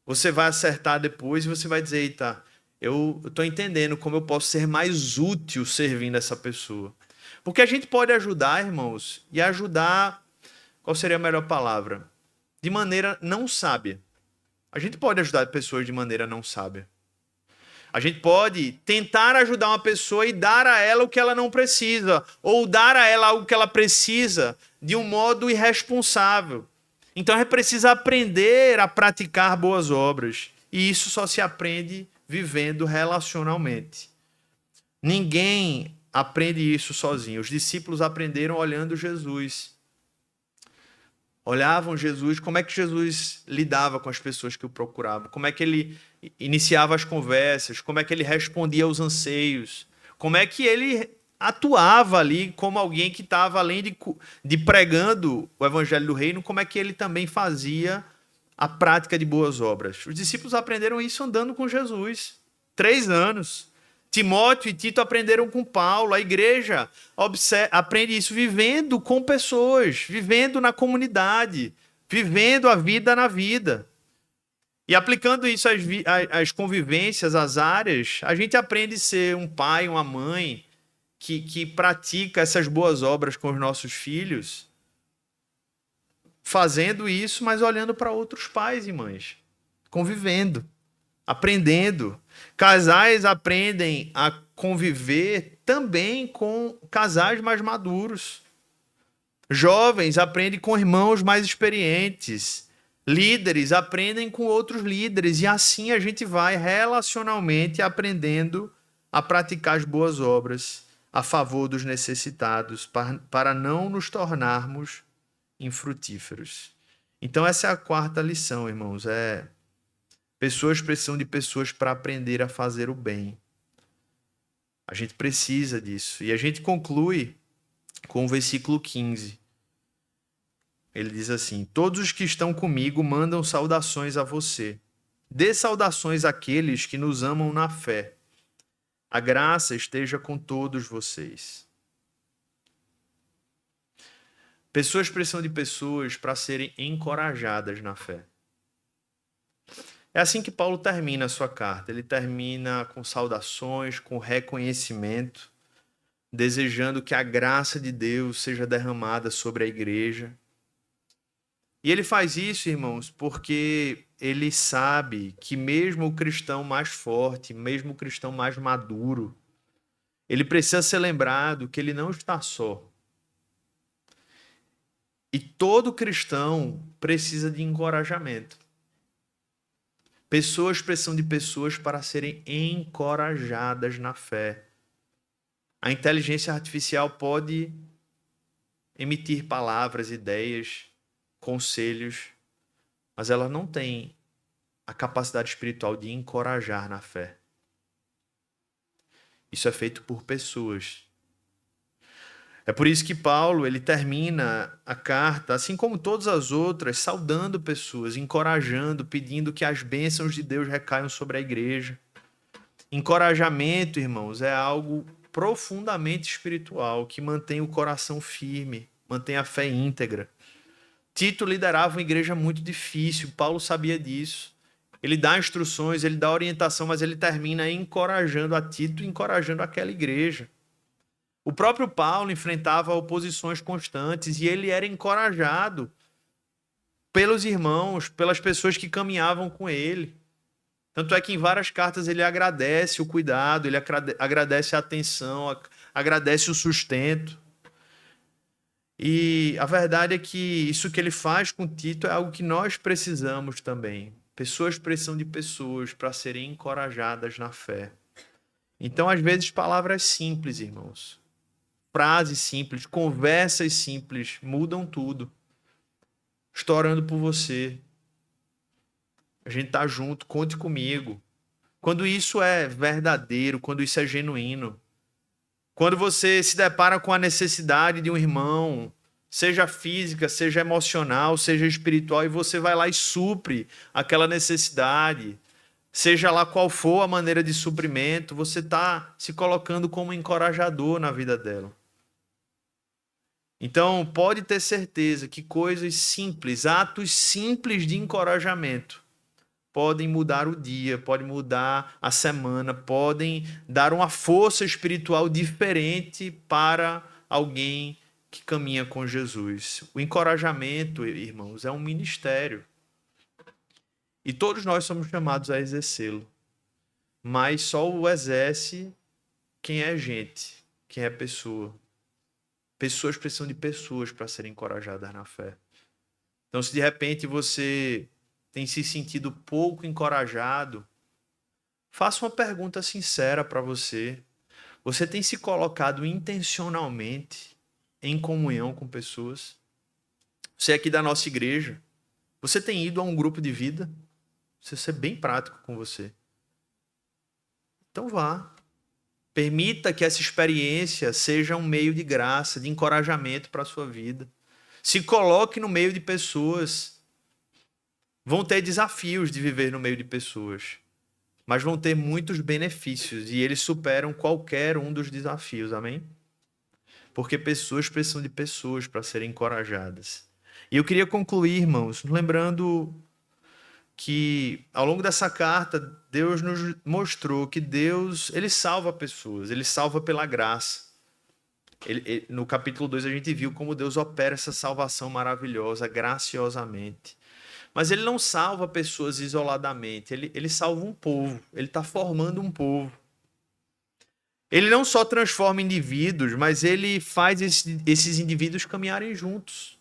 você vai acertar depois e você vai dizer, eita, eu estou entendendo como eu posso ser mais útil servindo essa pessoa. Porque a gente pode ajudar, irmãos, e ajudar, qual seria a melhor palavra? De maneira não sábia. A gente pode ajudar pessoas de maneira não sábia. A gente pode tentar ajudar uma pessoa e dar a ela o que ela não precisa, ou dar a ela algo que ela precisa de um modo irresponsável. Então a gente precisa aprender a praticar boas obras. E isso só se aprende vivendo relacionalmente. Ninguém aprende isso sozinho. Os discípulos aprenderam olhando Jesus. Olhavam Jesus, como é que Jesus lidava com as pessoas que o procuravam, como é que ele iniciava as conversas, como é que ele respondia aos anseios, como é que ele atuava ali como alguém que estava além de pregando o evangelho do reino, como é que ele também fazia a prática de boas obras. Os discípulos aprenderam isso andando com Jesus, 3 anos. Timóteo e Tito aprenderam com Paulo. A igreja aprende isso vivendo com pessoas, vivendo na comunidade, vivendo a vida na vida. E aplicando isso às convivências, às áreas, a gente aprende a ser um pai, uma mãe que pratica essas boas obras com os nossos filhos, fazendo isso, mas olhando para outros pais e mães, convivendo, aprendendo. Casais aprendem a conviver também com casais mais maduros. Jovens aprendem com irmãos mais experientes. Líderes aprendem com outros líderes. E assim a gente vai relacionalmente aprendendo a praticar as boas obras a favor dos necessitados, para não nos tornarmos infrutíferos. Então essa é a 4ª lição, irmãos. Pessoas precisam de pessoas para aprender a fazer o bem. A gente precisa disso. E a gente conclui com o versículo 15. Ele diz assim: todos os que estão comigo mandam saudações a você. Dê saudações àqueles que nos amam na fé. A graça esteja com todos vocês. Pessoas precisam de pessoas para serem encorajadas na fé. É assim que Paulo termina a sua carta. Ele termina com saudações, com reconhecimento, desejando que a graça de Deus seja derramada sobre a igreja. E ele faz isso, irmãos, porque ele sabe que mesmo o cristão mais forte, mesmo o cristão mais maduro, ele precisa ser lembrado que ele não está só. E todo cristão precisa de encorajamento. Pessoas precisam de pessoas para serem encorajadas na fé. A inteligência artificial pode emitir palavras, ideias, conselhos, mas ela não tem a capacidade espiritual de encorajar na fé. Isso é feito por pessoas. É por isso que Paulo, ele termina a carta, assim como todas as outras, saudando pessoas, encorajando, pedindo que as bênçãos de Deus recaiam sobre a igreja. Encorajamento, irmãos, é algo profundamente espiritual, que mantém o coração firme, mantém a fé íntegra. Tito liderava uma igreja muito difícil, Paulo sabia disso. Ele dá instruções, ele dá orientação, mas ele termina encorajando a Tito, encorajando aquela igreja. O próprio Paulo enfrentava oposições constantes e ele era encorajado pelos irmãos, pelas pessoas que caminhavam com ele. Tanto é que em várias cartas ele agradece o cuidado, ele agradece a atenção, agradece o sustento. E a verdade é que isso que ele faz com Tito é algo que nós precisamos também. Pessoas precisam de pessoas para serem encorajadas na fé. Então, às vezes, palavras simples, irmãos. Frases simples, conversas simples mudam tudo. Estou orando por você. A gente tá junto, conte comigo. Quando isso é verdadeiro, quando isso é genuíno, quando você se depara com a necessidade de um irmão, seja física, seja emocional, seja espiritual, e você vai lá e supre aquela necessidade, seja lá qual for a maneira de suprimento, você está se colocando como encorajador na vida dela. Então, pode ter certeza que coisas simples, atos simples de encorajamento, podem mudar o dia, podem mudar a semana, podem dar uma força espiritual diferente para alguém que caminha com Jesus. O encorajamento, irmãos, é um ministério. E todos nós somos chamados a exercê-lo. Mas só o exerce quem é gente, quem é pessoa. Pessoas precisam de pessoas para serem encorajadas na fé. Então, se de repente você tem se sentido pouco encorajado, faça uma pergunta sincera para você. Você tem se colocado intencionalmente em comunhão com pessoas? Você é aqui da nossa igreja, você tem ido a um grupo de vida? Você ser bem prático com você. Então vá. Permita que essa experiência seja um meio de graça, de encorajamento para a sua vida. Se coloque no meio de pessoas. Vão ter desafios de viver no meio de pessoas, mas vão ter muitos benefícios e eles superam qualquer um dos desafios, amém? Porque pessoas precisam de pessoas para serem encorajadas. E eu queria concluir, irmãos, lembrando que ao longo dessa carta, Deus nos mostrou que Deus, ele salva pessoas, ele salva pela graça. No capítulo 2 a gente viu como Deus opera essa salvação maravilhosa, graciosamente. Mas ele não salva pessoas isoladamente, ele salva um povo, ele está formando um povo. Ele não só transforma indivíduos, mas ele faz esses indivíduos caminharem juntos.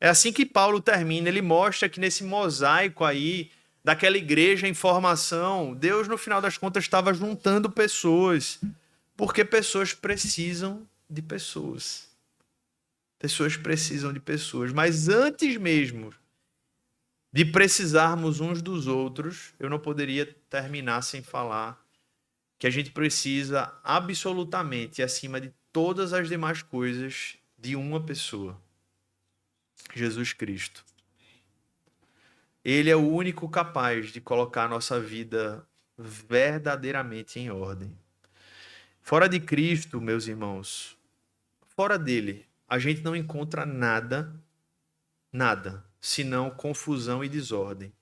É assim que Paulo termina, ele mostra que nesse mosaico aí, daquela igreja em formação, Deus no final das contas estava juntando pessoas, porque pessoas precisam de pessoas. Pessoas precisam de pessoas, mas antes mesmo de precisarmos uns dos outros, eu não poderia terminar sem falar que a gente precisa absolutamente, acima de todas as demais coisas, de uma pessoa: Jesus Cristo. Ele é o único capaz de colocar a nossa vida verdadeiramente em ordem. Fora de Cristo, meus irmãos, fora dele, a gente não encontra nada, nada, senão confusão e desordem.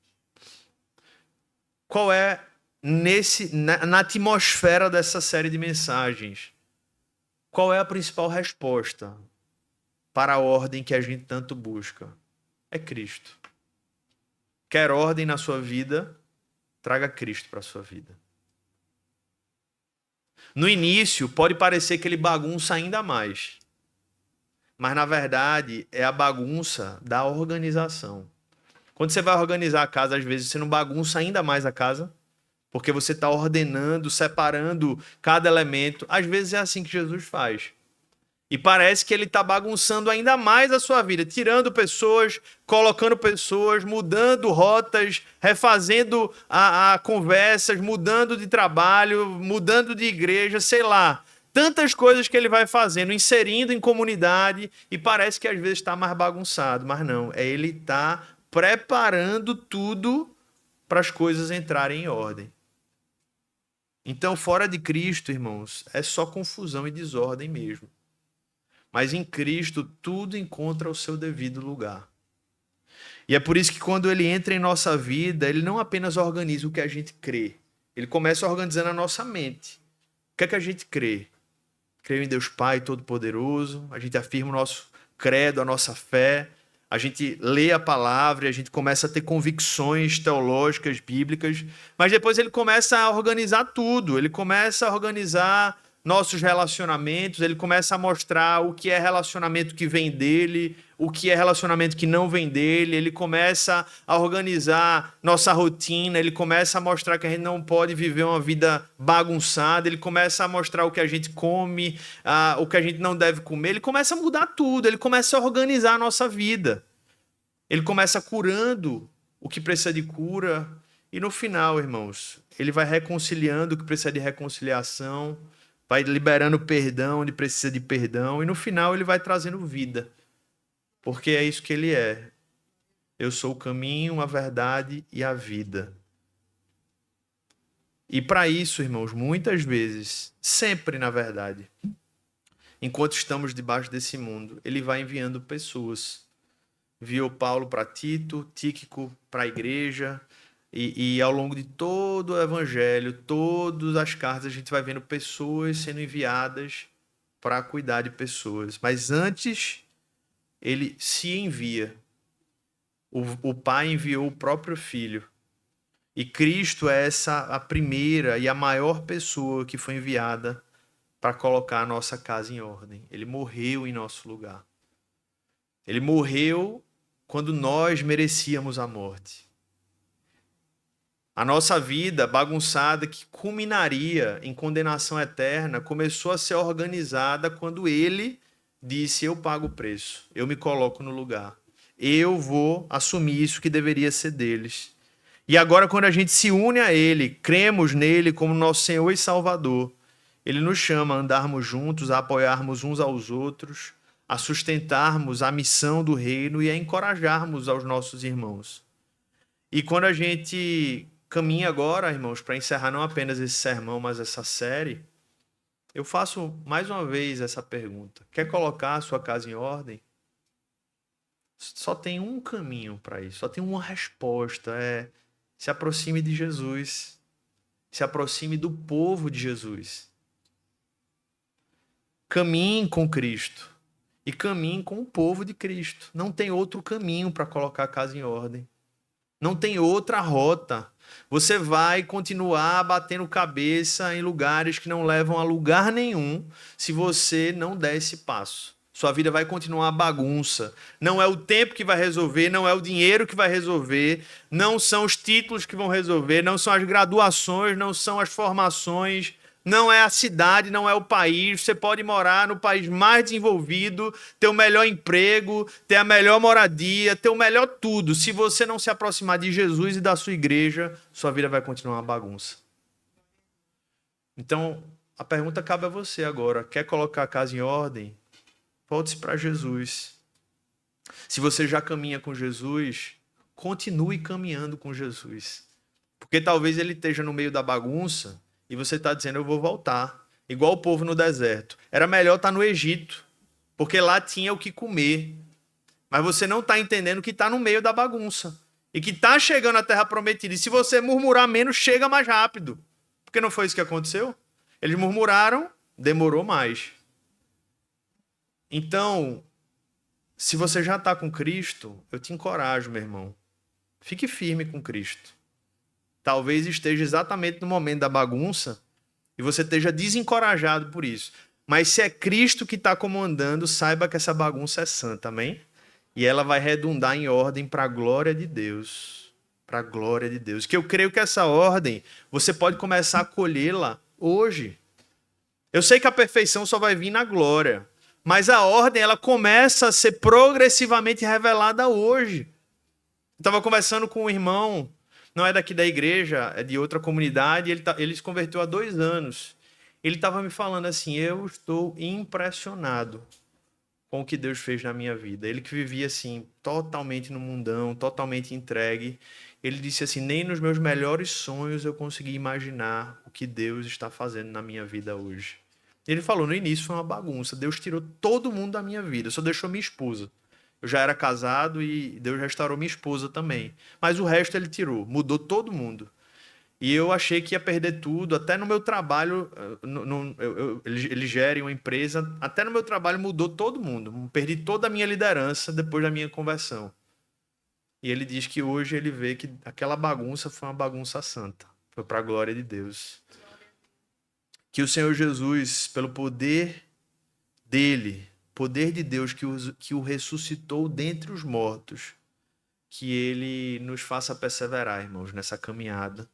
Qual é, na atmosfera dessa série de mensagens, qual é a principal resposta para a ordem que a gente tanto busca? é Cristo. Quer ordem na sua vida? Traga Cristo para a sua vida. No início, pode parecer que ele bagunça ainda mais. Mas, na verdade, é a bagunça da organização. Quando você vai organizar a casa, às vezes você não bagunça ainda mais a casa, porque você está ordenando, separando cada elemento. Às vezes é assim que Jesus faz. E parece que ele está bagunçando ainda mais a sua vida, tirando pessoas, colocando pessoas, mudando rotas, refazendo a conversas, mudando de trabalho, mudando de igreja, sei lá. Tantas coisas que ele vai fazendo, inserindo em comunidade, e parece que às vezes está mais bagunçado, mas não. Ele está preparando tudo para as coisas entrarem em ordem. Então, fora de Cristo, irmãos, é só confusão e desordem mesmo. Mas em Cristo, tudo encontra o seu devido lugar. E é por isso que quando ele entra em nossa vida, ele não apenas organiza o que a gente crê. Ele começa organizando a nossa mente. O que é que a gente crê? Creio em Deus Pai Todo-Poderoso, a gente afirma o nosso credo, a nossa fé, a gente lê a palavra e a gente começa a ter convicções teológicas, bíblicas, mas depois ele começa a organizar tudo, ele começa a organizar nossos relacionamentos, ele começa a mostrar o que é relacionamento que vem dele, o que é relacionamento que não vem dele, ele começa a organizar nossa rotina, ele começa a mostrar que a gente não pode viver uma vida bagunçada, ele começa a mostrar o que a gente come, o que a gente não deve comer, ele começa a mudar tudo, ele começa a organizar a nossa vida. Ele começa curando o que precisa de cura e no final, irmãos, ele vai reconciliando o que precisa de reconciliação, vai liberando perdão onde precisa de perdão e no final ele vai trazendo vida. Porque é isso que ele é. Eu sou o caminho, a verdade e a vida. E para isso, irmãos, muitas vezes, sempre na verdade, enquanto estamos debaixo desse mundo, ele vai enviando pessoas. Enviou Paulo para Tito, Tíquico para a igreja, e ao longo de todo o evangelho, todas as cartas, a gente vai vendo pessoas sendo enviadas para cuidar de pessoas. Mas antes, ele se envia. O Pai enviou o próprio Filho. E Cristo é a primeira e a maior pessoa que foi enviada para colocar a nossa casa em ordem. Ele morreu em nosso lugar. Ele morreu quando nós merecíamos a morte. A nossa vida bagunçada, que culminaria em condenação eterna, começou a ser organizada quando ele disse: eu pago o preço, eu me coloco no lugar. Eu vou assumir isso que deveria ser deles. E agora, quando a gente se une a ele, cremos nele como nosso Senhor e Salvador, ele nos chama a andarmos juntos, a apoiarmos uns aos outros, a sustentarmos a missão do reino e a encorajarmos aos nossos irmãos. E quando a gente caminha agora, irmãos, para encerrar não apenas esse sermão, mas essa série, eu faço mais uma vez essa pergunta. Quer colocar a sua casa em ordem? Só tem um caminho para isso, só tem uma resposta, se aproxime de Jesus, se aproxime do povo de Jesus. Caminhe com Cristo e caminhe com o povo de Cristo. Não tem outro caminho para colocar a casa em ordem. Não tem outra rota. Você vai continuar batendo cabeça em lugares que não levam a lugar nenhum se você não der esse passo. Sua vida vai continuar bagunça. Não é o tempo que vai resolver, não é o dinheiro que vai resolver, não são os títulos que vão resolver, não são as graduações, não são as formações, não é a cidade, não é o país. Você pode morar no país mais desenvolvido, ter o melhor emprego, ter a melhor moradia, ter o melhor tudo. Se você não se aproximar de Jesus e da sua igreja, sua vida vai continuar uma bagunça. Então, a pergunta cabe a você agora. Quer colocar a casa em ordem? Volte-se para Jesus. Se você já caminha com Jesus, continue caminhando com Jesus. Porque talvez ele esteja no meio da bagunça e você está dizendo: eu vou voltar. Igual o povo no deserto. Era melhor estar no Egito, porque lá tinha o que comer. Mas você não está entendendo que está no meio da bagunça. E que está chegando à terra prometida. E se você murmurar menos, chega mais rápido. Porque não foi isso que aconteceu? Eles murmuraram, demorou mais. Então, se você já está com Cristo, eu te encorajo, meu irmão. Fique firme com Cristo. Talvez esteja exatamente no momento da bagunça e você esteja desencorajado por isso. Mas se é Cristo que está comandando, saiba que essa bagunça é santa, amém? E ela vai redundar em ordem para a glória de Deus. Para a glória de Deus. Que eu creio que essa ordem, você pode começar a colhê-la hoje. Eu sei que a perfeição só vai vir na glória. Mas a ordem, ela começa a ser progressivamente revelada hoje. Eu estava conversando com um irmão, não é daqui da igreja, é de outra comunidade, ele se converteu há 2 anos. Ele estava me falando assim, eu estou impressionado com o que Deus fez na minha vida. Ele que vivia assim, totalmente no mundão, totalmente entregue. Ele disse assim, nem nos meus melhores sonhos eu consegui imaginar o que Deus está fazendo na minha vida hoje. Ele falou, no início foi uma bagunça, Deus tirou todo mundo da minha vida, só deixou minha esposa. Eu já era casado e Deus restaurou minha esposa também. Mas o resto ele tirou, mudou todo mundo. E eu achei que ia perder tudo, até no meu trabalho, ele gera uma empresa, até no meu trabalho mudou todo mundo. Perdi toda a minha liderança depois da minha conversão. E ele diz que hoje ele vê que aquela bagunça foi uma bagunça santa. Foi para a glória de Deus. Que o Senhor Jesus, pelo poder dele, poder de Deus que o ressuscitou dentre os mortos, que ele nos faça perseverar, irmãos, nessa caminhada.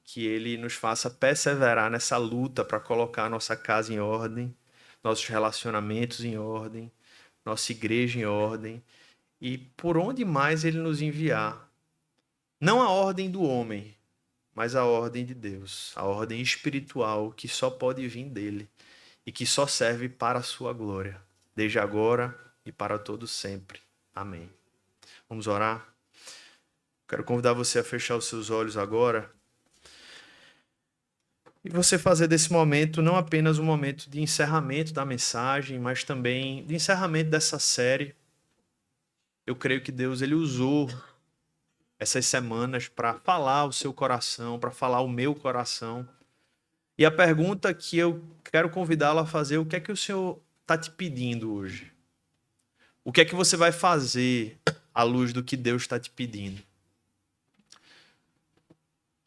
Que ele nos faça perseverar nessa luta para colocar a nossa casa em ordem, nossos relacionamentos em ordem, nossa igreja em ordem, e por onde mais ele nos enviar. Não a ordem do homem, mas a ordem de Deus, a ordem espiritual que só pode vir dele e que só serve para a sua glória, desde agora e para todo sempre. Amém. Vamos orar? Quero convidar você a fechar os seus olhos agora. E você fazer desse momento não apenas um momento de encerramento da mensagem, mas também de encerramento dessa série. Eu creio que Deus ele usou essas semanas para falar o seu coração, para falar o meu coração. E a pergunta que eu quero convidá-lo a fazer, o que é que o Senhor está te pedindo hoje? O que é que você vai fazer à luz do que Deus está te pedindo?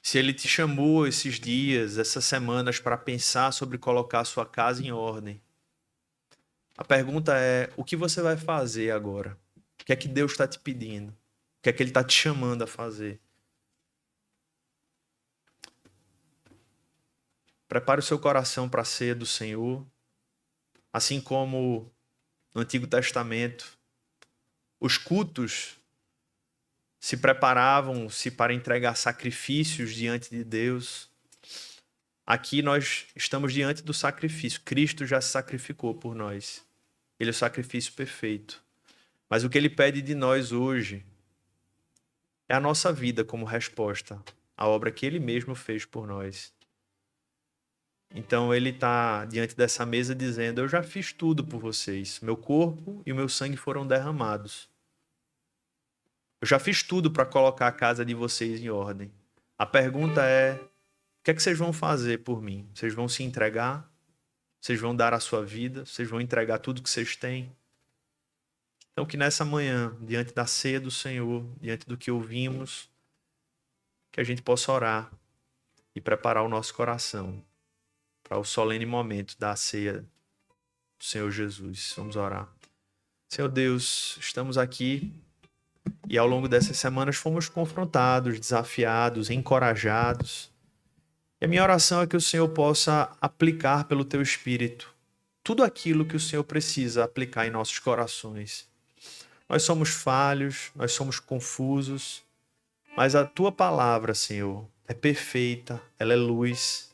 Se ele te chamou esses dias, essas semanas, para pensar sobre colocar a sua casa em ordem, a pergunta é, o que você vai fazer agora? O que é que Deus está te pedindo? O que é que ele está te chamando a fazer? Prepare o seu coração para a ceia do Senhor, assim como no Antigo Testamento, os cultos se preparavam-se para entregar sacrifícios diante de Deus. Aqui nós estamos diante do sacrifício. Cristo já se sacrificou por nós. Ele é o sacrifício perfeito. Mas o que ele pede de nós hoje é a nossa vida como resposta à obra que ele mesmo fez por nós. Então ele está diante dessa mesa dizendo, eu já fiz tudo por vocês. Meu corpo e o meu sangue foram derramados. Eu já fiz tudo para colocar a casa de vocês em ordem. A pergunta é, o que é que vocês vão fazer por mim? Vocês vão se entregar? Vocês vão dar a sua vida? Vocês vão entregar tudo que vocês têm? Então que nessa manhã, diante da ceia do Senhor, diante do que ouvimos, que a gente possa orar e preparar o nosso coração para o solene momento da ceia do Senhor Jesus. Vamos orar. Senhor Deus, estamos aqui e ao longo dessas semanas fomos confrontados, desafiados, encorajados. E a minha oração é que o Senhor possa aplicar pelo Teu Espírito tudo aquilo que o Senhor precisa aplicar em nossos corações. Nós somos falhos, nós somos confusos, mas a Tua palavra, Senhor, é perfeita, ela é luz,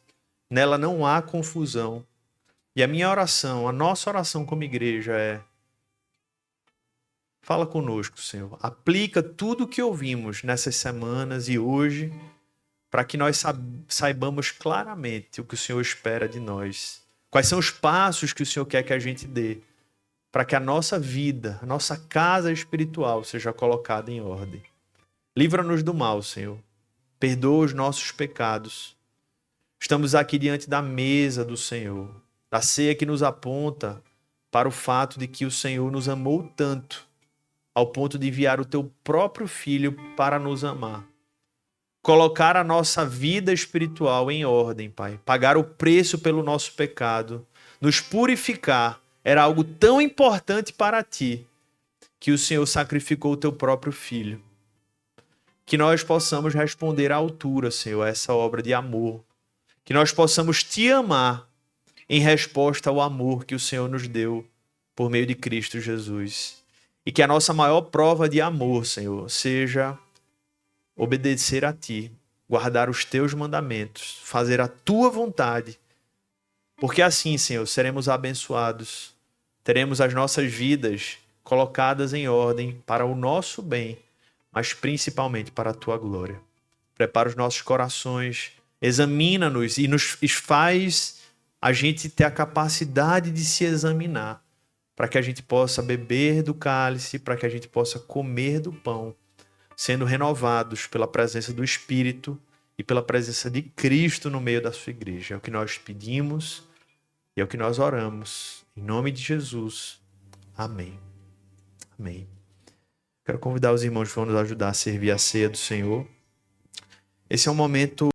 nela não há confusão. E a minha oração, a nossa oração como igreja é: fala conosco, Senhor. Aplica tudo o que ouvimos nessas semanas e hoje, para que nós saibamos claramente o que o Senhor espera de nós. Quais são os passos que o Senhor quer que a gente dê, para que a nossa vida, a nossa casa espiritual seja colocada em ordem. Livra-nos do mal, Senhor. Perdoa os nossos pecados. Estamos aqui diante da mesa do Senhor, da ceia que nos aponta para o fato de que o Senhor nos amou tanto ao ponto de enviar o teu próprio Filho para nos amar. Colocar a nossa vida espiritual em ordem, Pai. Pagar o preço pelo nosso pecado. Nos purificar. Era algo tão importante para ti que o Senhor sacrificou o teu próprio Filho. Que nós possamos responder à altura, Senhor, a essa obra de amor. Que nós possamos te amar em resposta ao amor que o Senhor nos deu por meio de Cristo Jesus. E que a nossa maior prova de amor, Senhor, seja obedecer a ti, guardar os teus mandamentos, fazer a tua vontade. Porque assim, Senhor, seremos abençoados. Teremos as nossas vidas colocadas em ordem para o nosso bem, mas principalmente para a tua glória. Prepara os nossos corações, examina-nos e nos faz a gente ter a capacidade de se examinar, para que a gente possa beber do cálice, para que a gente possa comer do pão, sendo renovados pela presença do Espírito e pela presença de Cristo no meio da sua igreja. É o que nós pedimos e é o que nós oramos. Em nome de Jesus. Amém. Amém. Quero convidar os irmãos que vão nos ajudar a servir a ceia do Senhor. Esse é um momento